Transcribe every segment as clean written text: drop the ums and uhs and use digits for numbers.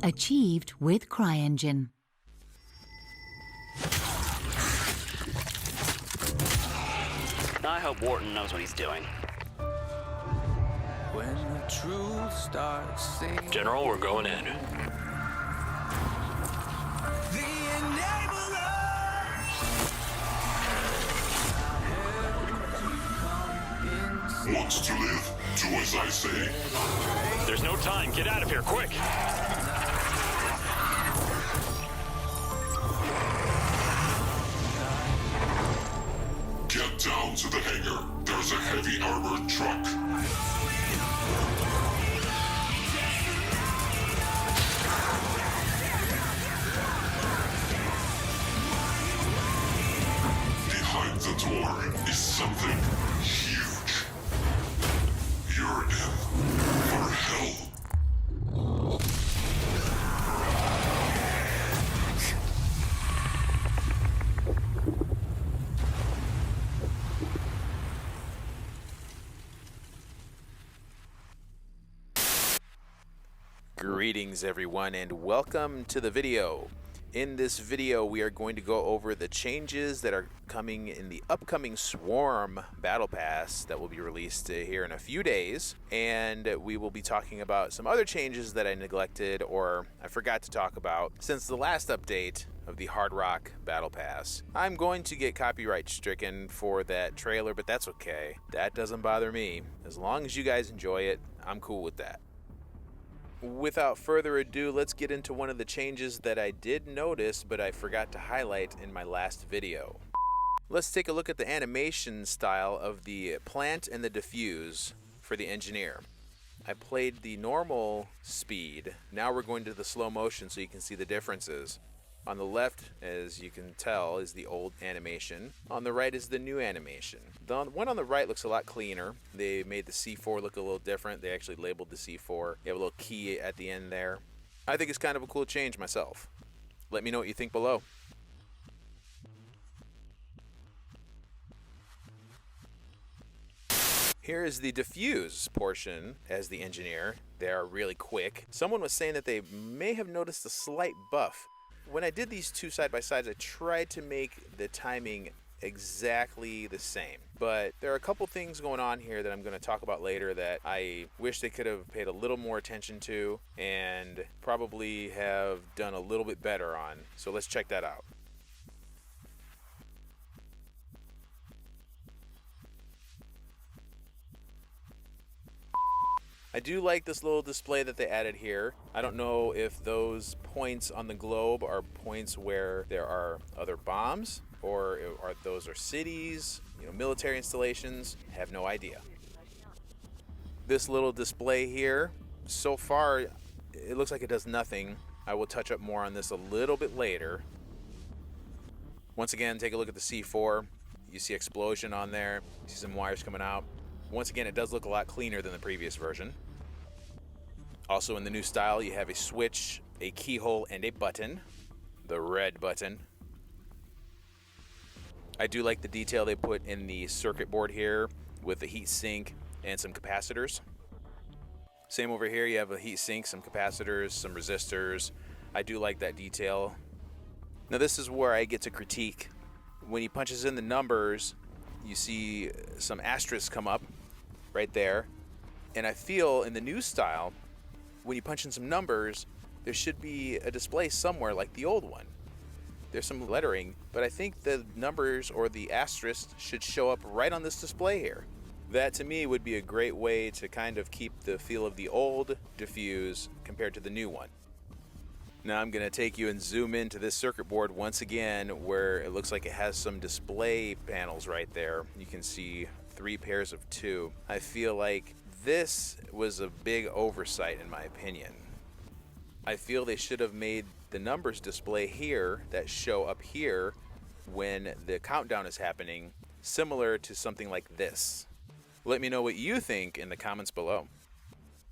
Achieved with CryEngine. I hope Wharton knows what he's doing. When the truth starts singing. General, we're going in. The enabler. Wants to live? Do as I say. There's no time. Get out of here, quick! Get down to the hangar. There's a heavy armored truck. Behind the door is something huge. You're in for hell. Greetings everyone and welcome to the video. In this video we are going to go over the changes that are coming in the upcoming Swarm Battle Pass that will be released here in a few days, and we will be talking about some other changes that I neglected or I forgot to talk about since the last update of the Hard Rock Battle Pass. I'm going to get copyright stricken for that trailer, but that's okay. That doesn't bother me. As long as you guys enjoy it, I'm cool with that. Without further ado, let's get into one of the changes that I did notice but I forgot to highlight in my last video. Let's take a look at the animation style of the plant and the diffuse for the engineer. I played the normal speed. Now we're going to the slow motion so you can see the differences. On the left, as you can tell, is the old animation. On the right is the new animation. The one on the right looks a lot cleaner. They made the C4 look a little different. They actually labeled the C4. You have a little key at the end there. I think it's kind of a cool change myself. Let me know what you think below. Here is the diffuse portion as the engineer. They are really quick. Someone was saying that they may have noticed a slight buff. When I did these two side by sides, I tried to make the timing exactly the same. But there are a couple things going on here that I'm going to talk about later that I wish they could have paid a little more attention to and probably have done a little bit better on. So let's check that out. I do like this little display that they added here. I don't know if those points on the globe are points where there are other bombs or those are cities, military installations. I have no idea. This little display here, so far it looks like it does nothing. I will touch up more on this a little bit later. Once again, take a look at the C4. You see explosion on there. You see some wires coming out. Once again, it does look a lot cleaner than the previous version. Also in the new style, you have a switch, a keyhole, and a button. The red button. I do like the detail they put in the circuit board here with the heat sink and some capacitors. Same over here, you have a heat sink, some capacitors, some resistors. I do like that detail. Now this is where I get to critique. When he punches in the numbers, you see some asterisks come up right there. And I feel in the new style, when you punch in some numbers, there should be a display somewhere like the old one. There's some lettering, but I think the numbers or the asterisks should show up right on this display here. That to me would be a great way to kind of keep the feel of the old diffuse compared to the new one. Now I'm going to take you and zoom into this circuit board once again where it looks like it has some display panels right there. You can see 3 pairs of 2. I feel like this was a big oversight in my opinion. I feel they should have made the numbers display here that show up here when the countdown is happening, similar to something like this. Let me know what you think in the comments below.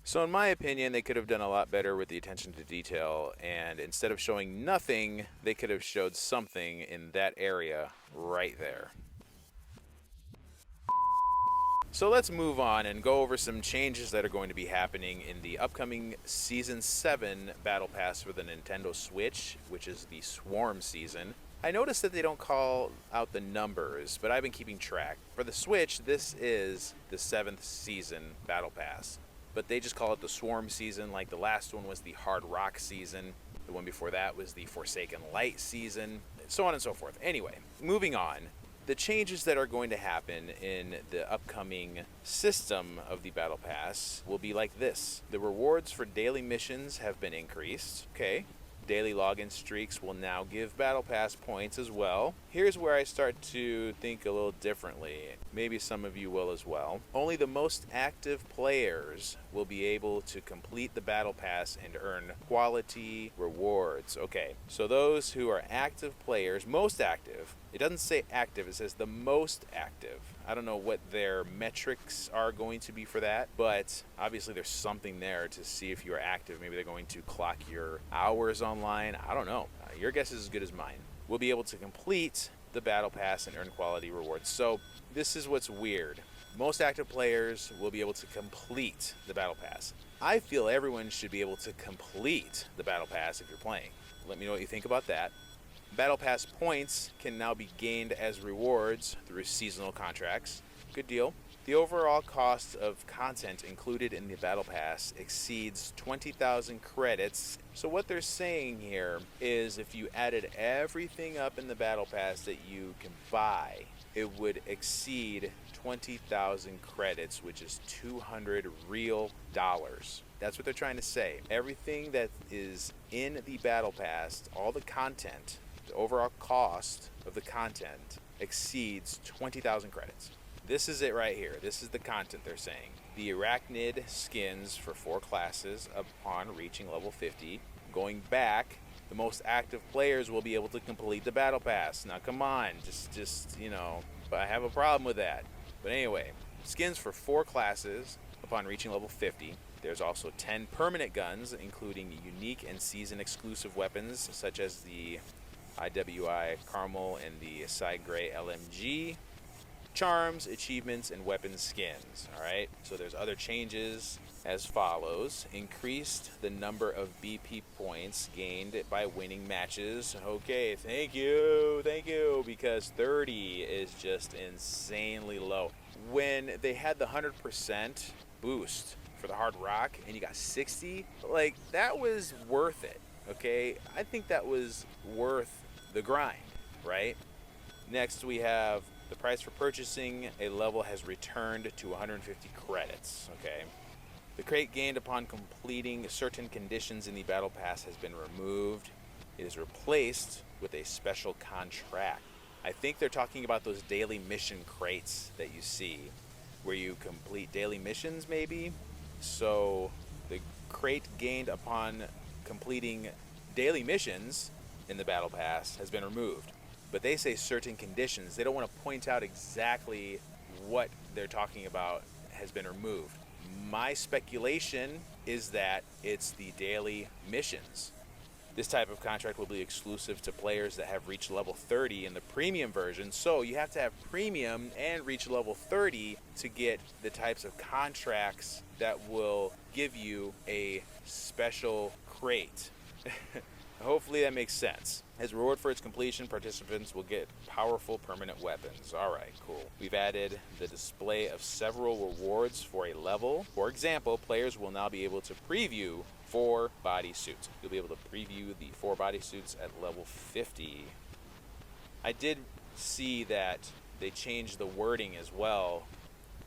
So in my opinion, they could have done a lot better with the attention to detail, and instead of showing nothing, they could have showed something in that area right there. So let's move on and go over some changes that are going to be happening in the upcoming Season 7 Battle Pass for the Nintendo Switch, which is the Swarm Season. I noticed that they don't call out the numbers, but I've been keeping track. For the Switch, this is the 7th Season Battle Pass, but they just call it the Swarm Season, like the last one was the Hard Rock Season. The one before that was the Forsaken Light Season, so on and so forth. Anyway, moving on. The changes that are going to happen in the upcoming system of the Battle Pass will be like this. The rewards for daily missions have been increased. Okay. Daily login streaks will now give Battle Pass points as well. Here's where I start to think a little differently. Maybe some of you will as well. Only the most active players will be able to complete the Battle Pass and earn quality rewards. Okay, so those who are active players, most active, it doesn't say active, it says the most active. I don't know what their metrics are going to be for that, but obviously there's something there to see if you're active. Maybe they're going to clock your hours online. I don't know. Your guess is as good as mine. We'll be able to complete the Battle Pass and earn quality rewards. So this is what's weird. Most active players will be able to complete the Battle Pass. I feel everyone should be able to complete the Battle Pass if you're playing. Let me know what you think about that. Battle Pass points can now be gained as rewards through seasonal contracts. Good deal. The overall cost of content included in the Battle Pass exceeds 20,000 credits. So what they're saying here is if you added everything up in the Battle Pass that you can buy, it would exceed 20,000 credits, which is 200 real dollars. That's what they're trying to say. Everything that is in the Battle Pass, all the content, the overall cost of the content exceeds 20,000 credits. This is it right here. This is the content they're saying. The arachnid skins for 4 classes upon reaching level 50. Going back, the most active players will be able to complete the Battle Pass. Now come on, just I have a problem with that. But anyway, skins for 4 classes upon reaching level 50. There's also 10 permanent guns, including unique and season exclusive weapons such as the IWI Carmel and the Side Gray LMG, charms, achievements, and weapon skins. Alright, so there's other changes as follows. Increased the number of BP points gained by winning matches. Okay, thank you, because 30 is just insanely low. When they had the 100% boost for the Hard Rock and you got 60, like, that was worth it. Okay, I think that was worth the grind, right? Next we have the price for purchasing a level has returned to 150 credits. Okay, the crate gained upon completing certain conditions in the Battle Pass has been removed. It is replaced with a special contract. I think they're talking about those daily mission crates that you see where you complete daily missions maybe. So the crate gained upon completing daily missions in the Battle Pass has been removed. But they say certain conditions. They don't want to point out exactly what they're talking about has been removed. My speculation is that it's the daily missions. This type of contract will be exclusive to players that have reached level 30 in the premium version. So you have to have premium and reach level 30 to get the types of contracts that will give you a special crate. Hopefully that makes sense. As reward for its completion, participants will get powerful permanent weapons. Alright, cool. We've added the display of several rewards for a level. For example, players will now be able to preview 4 bodysuits. You'll be able to preview the 4 bodysuits at level 50. I did see that they changed the wording as well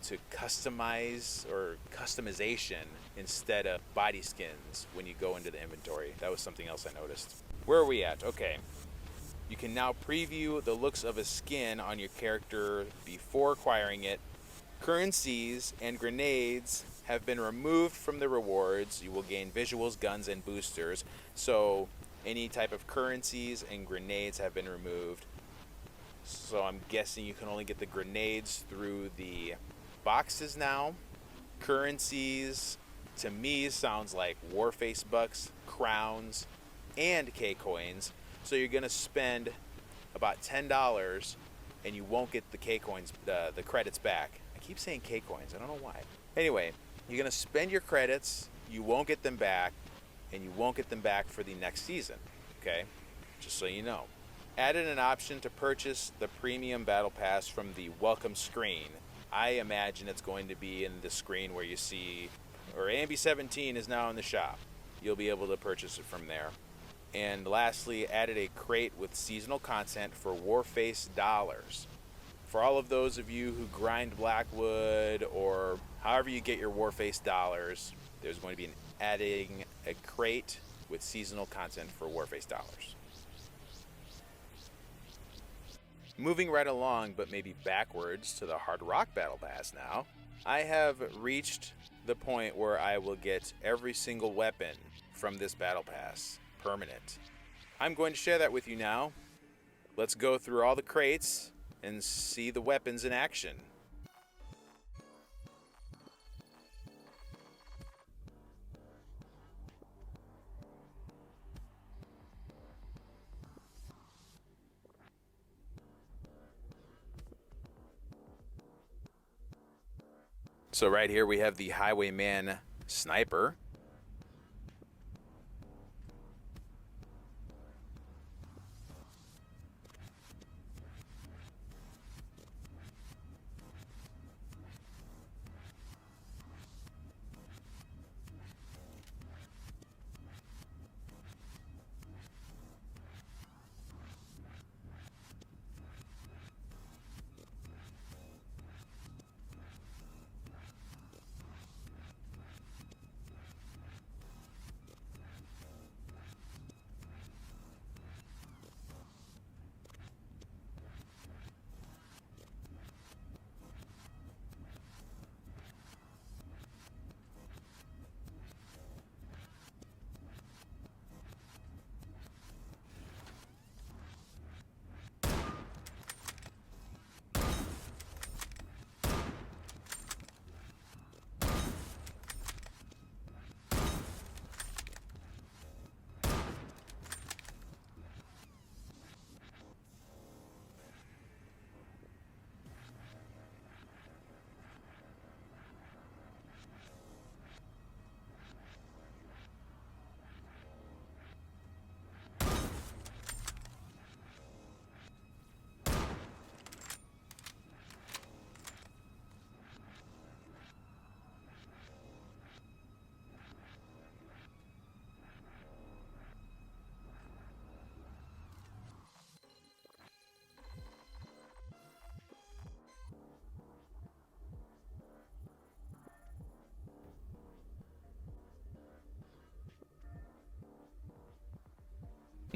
to customize or customization instead of body skins when you go into the inventory. That was something else I noticed. Where are we at? Okay. You can now preview the looks of a skin on your character before acquiring it. Currencies and grenades have been removed from the rewards. You will gain visuals, guns, and boosters. So any type of currencies and grenades have been removed. So I'm guessing you can only get the grenades through the boxes now. Currencies to me sounds like Warface bucks, crowns, and K-coins. So you're gonna spend about $10 and you won't get the K-coins, the credits back. I keep saying K coins. I don't know why. Anyway, you're going to spend your credits. You won't get them back, and you won't get them back for the next season. Okay? Just so you know. Added an option to purchase the premium battle pass from the welcome screen. I imagine it's going to be in the screen where you see, or Ambi 17 is now in the shop. You'll be able to purchase it from there. And lastly, added a crate with seasonal content for Warface dollars. For all of those of you who grind Blackwood or however you get your Warface dollars, there's going to be adding a crate with seasonal content for Warface dollars. Moving right along, but maybe backwards to the Hard Rock Battle Pass now, I have reached the point where I will get every single weapon from this Battle Pass permanent. I'm going to share that with you now. Let's go through all the crates and see the weapons in action. So right here we have the Highwayman Sniper.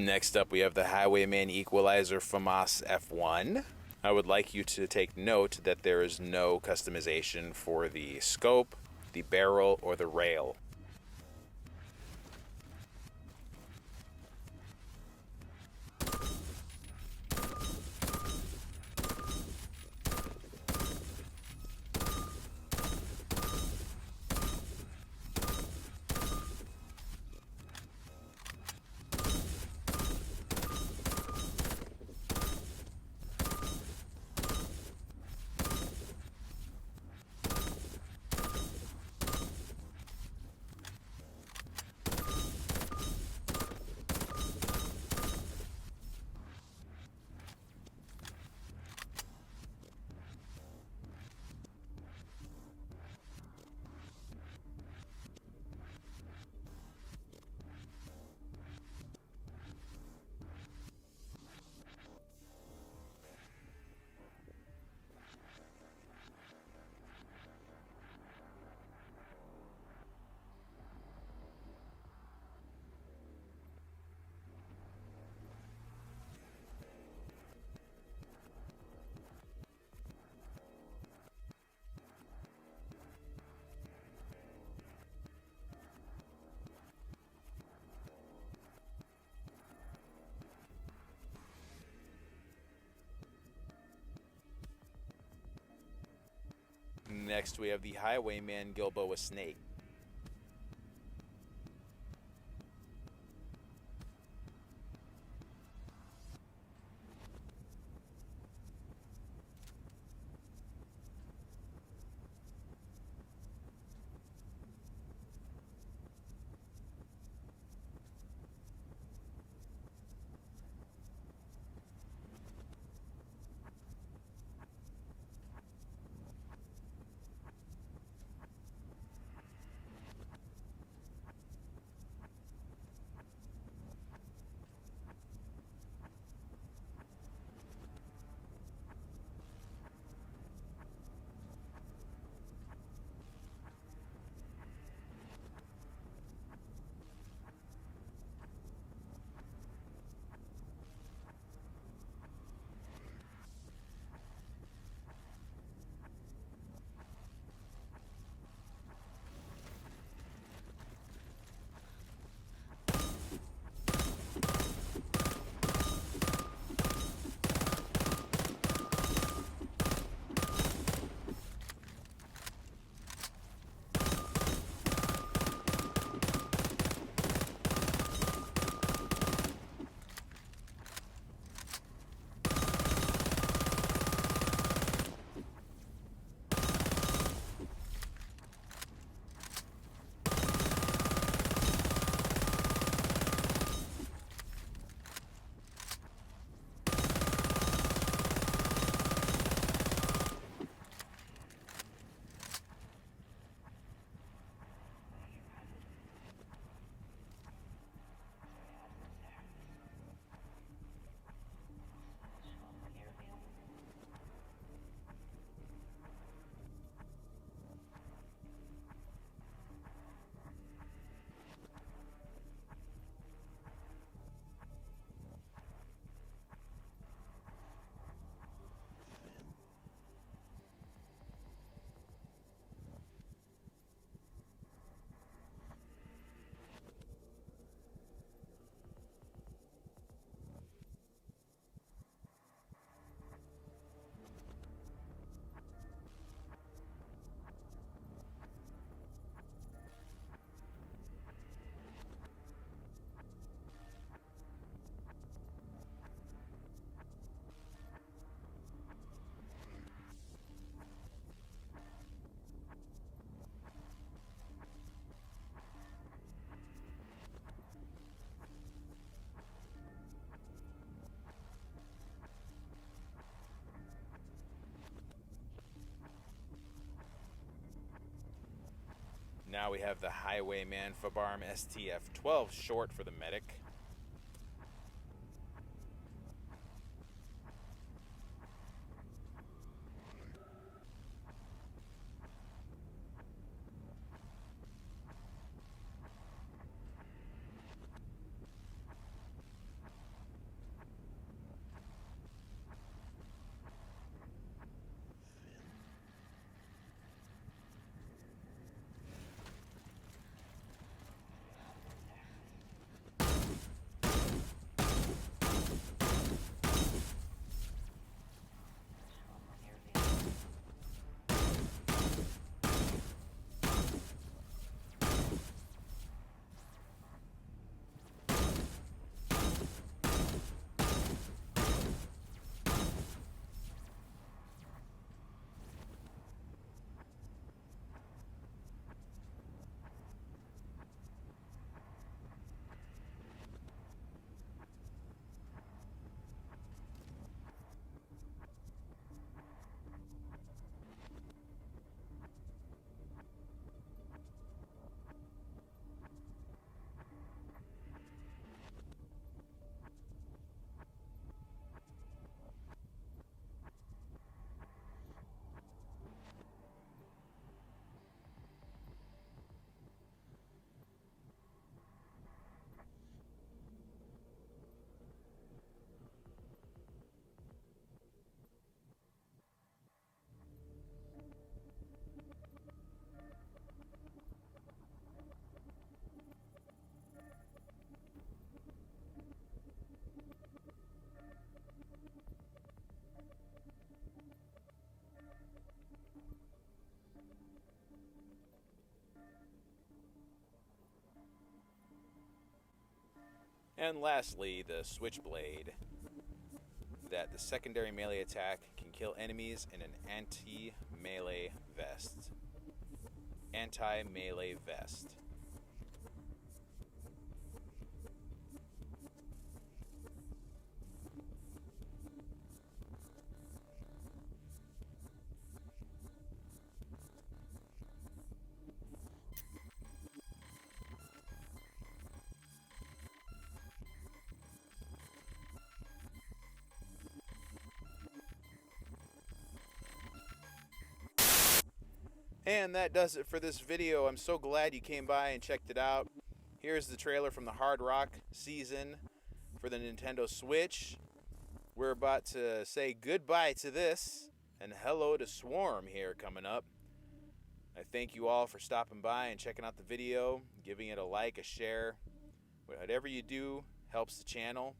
Next up, we have the Highwayman Equalizer FAMAS F1. I would like you to take note that there is no customization for the scope, the barrel, or the rail. Next, we have the Highwayman Gilboa Snake. Now we have the Highwayman Fabarm STF-12, short for the medic. And lastly, the Switchblade. That the secondary melee attack can kill enemies in an anti-melee vest. Anti-melee vest. And that does it for this video. I'm so glad you came by and checked it out. Here's the trailer from the Hard Rock season for the Nintendo Switch. We're about to say goodbye to this and hello to Swarm here coming up. I thank you all for stopping by and checking out the video, giving it a like, a share. Whatever you do helps the channel.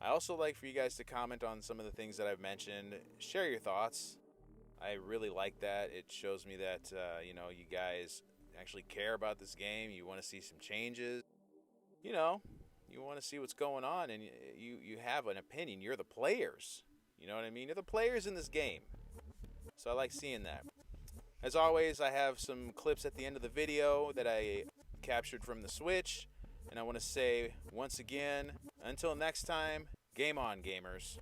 I also like for you guys to comment on some of the things that I've mentioned. Share your thoughts. I really like that. It shows me that, you know, you guys actually care about this game. You want to see some changes. You know, you want to see what's going on, and you have an opinion. You're the players. You know what I mean? You're the players in this game. So I like seeing that. As always, I have some clips at the end of the video that I captured from the Switch. And I want to say, once again, until next time, game on, gamers.